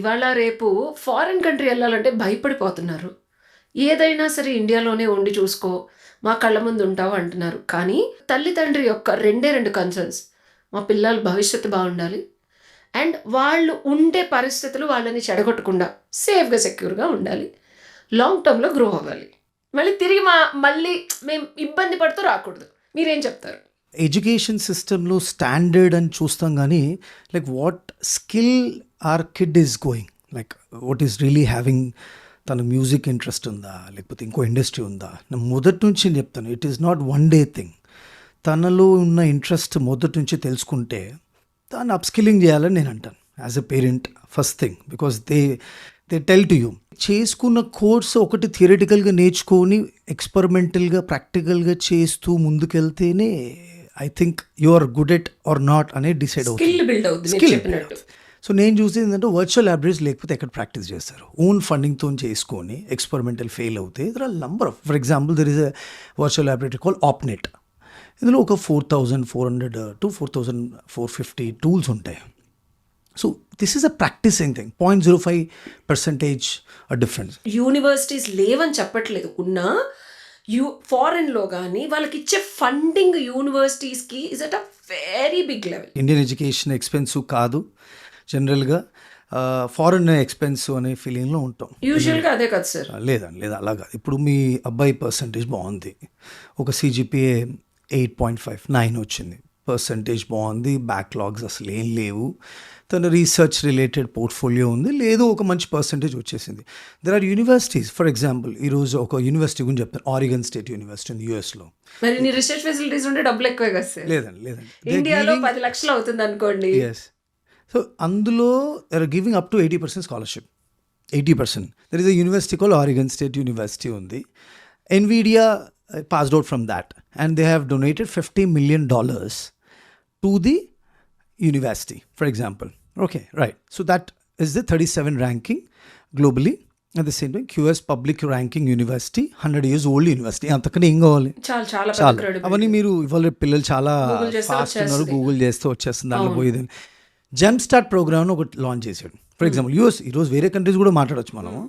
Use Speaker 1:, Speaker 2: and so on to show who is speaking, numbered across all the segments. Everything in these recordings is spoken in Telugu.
Speaker 1: ఇవాళ రేపు ఫారిన్ కంట్రీ వెళ్ళాలంటే భయపడిపోతున్నారు. ఏదైనా సరే ఇండియాలోనే ఉండి చూసుకో, మా కళ్ళ ముందు ఉంటావు అంటున్నారు. కానీ తల్లిదండ్రి యొక్క రెండే 2 కన్సర్న్స్. మా పిల్లల భవిష్యత్తు బాగుండాలి. అండ్ వాళ్ళు ఉండే పరిస్థితులు వాళ్ళని చెడగొట్టకుండా సేఫ్‌గా, సెక్యూర్‌గా ఉండాలి. లాంగ్ టర్మ్‌లో గ్రో అవ్వాలి. మళ్ళీ తిరిగి మళ్ళీ మేము ఇబ్బంది పడుతూ రాకూడదు. మీరేం చెప్తారు?
Speaker 2: ఎడ్యుకేషన్ సిస్టంలో స్టాండర్డ్ అని చూస్తాం కానీ like what skill or kid is going, like what is really having, తన మ్యూజిక్ ఇంట్రెస్ట్ ఉందా లేకపోతే ఇంకో ఇండస్ట్రీ ఉందా. నేను మొదటి నుంచి చెప్తాను, it is not one day thing. తనలో ఉన్న ఇంట్రెస్ట్ మొదటి నుంచి తెలుసుకుంటే దాన్ని అప్స్కిల్లింగ్ చేయాలని నేను అంటాను as a parent. First thing, because they tell to you. చేసుకున్న కోర్స్ ఒకటి థియరిటికల్గా నేర్చుకొని ఎక్స్పెరిమెంటల్గా ప్రాక్టికల్గా చేస్తూ ముందుకెళ్తేనే I think you are good at or not అనేది డిసైడ్ అవుతుంది.
Speaker 1: స్కిల్ బిల్డ్ అవుతుంది మీరు చెప్పినట్టు.
Speaker 2: సో నేను చూసేది ఏంటంటే వర్చువల్ లైబ్రరీస్ లేకపోతే ఎక్కడ ప్రాక్టీస్ చేస్తారు, ఓన్ ఫండింగ్తో చేసుకొని ఎక్స్పెరిమెంటల్ ఫెయిల్ అవుతే there are number of, for example there is a virtual library call OPNET. ఇందులో ఒక 4,400 to 4,450 టూల్స్ ఉంటాయి. So this is a practising thing. 0.05% difference.
Speaker 1: Universities లేవని చెప్పట్లేదు, ఉన్నా ఫారెన్లో కానీ వాళ్ళకి ఇచ్చే ఫండింగ్ యూనివర్సిటీస్కి is at a very big level.
Speaker 2: Indian education expensive కాదు జనరల్గా, ఫారెన్ ఎక్స్పెన్సివ్ అనే ఫీలింగ్లో ఉంటాం
Speaker 1: యూజువల్గా. అదే కదా సార్?
Speaker 2: లేదండి, లేదా అలాగా. ఇప్పుడు మీ అబ్బాయి పర్సంటేజ్ బాగుంది, ఒక CGPA 8.59 వచ్చింది, పర్సంటేజ్ బాగుంది, బ్యాక్లాగ్స్ అసలు ఏం లేవు, తన రీసెర్చ్ రిలేటెడ్ పోర్ట్ఫోలియో ఉంది, లేదు ఒక మంచి పర్సంటేజ్ వచ్చేసింది. There are universities, for example ఈరోజు ఒక యూనివర్సిటీ గురించి చెప్తాను, ఆరిగన్ స్టేట్ యూనివర్సిటీ ఉంది యూఎస్లో.
Speaker 1: మరి నీ రీసెర్చ్ ఫెసిలిటీస్ ఉంటే డబ్బులు ఎక్కువే కదా సార్?
Speaker 2: లేదండి.
Speaker 1: ఇండియాలో 10 లక్షలు అవుతుంది అనుకోండి.
Speaker 2: ఎస్. సో అందులో they are giving up to 80% scholarship. 80%. There is a university call Oregon State University ఉంది. Nvidia passed out from that, and they have donated $50 million to the university, for example. Okay, right. So that is the 37 ranking globally. At the same time, QS public ranking university, 100 years old university. అంతకని ఏం కావాలి?
Speaker 1: చాలా
Speaker 2: అవన్నీ మీరు ఇవాళ పిల్లలు చాలా ఫాస్ట్ ఉన్నారు, గూగుల్ చేస్తే వచ్చేస్తుంది, దాంట్లో పోయేది. జెమ్ స్టార్ట్ ప్రోగ్రామ్ ఒకటి లాంచ్ చేశాడు. ఫర్ ఎగ్జాంపుల్ యూఎస్, ఈరోజు వేరే కంట్రీస్ కూడా మాట్లాడచ్చు మనము.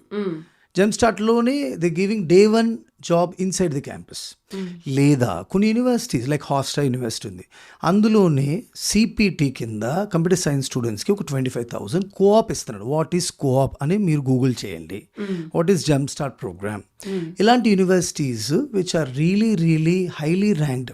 Speaker 2: జెమ్ స్టార్ట్లోనే they giving day 1 job inside the campus. లేదా కొన్ని యూనివర్సిటీస్ లైక్ హాస్టా యూనివర్సిటీ ఉంది, అందులోనే CPT కింద కంప్యూటర్ సైన్స్ స్టూడెంట్స్కి ఒక 25,000 కోఆప్ ఇస్తున్నాడు. వాట్ ఈస్ కోఆప్ అని మీరు గూగుల్ చేయండి. What is gem start program. ఇలాంటి universities which are really highly ranked,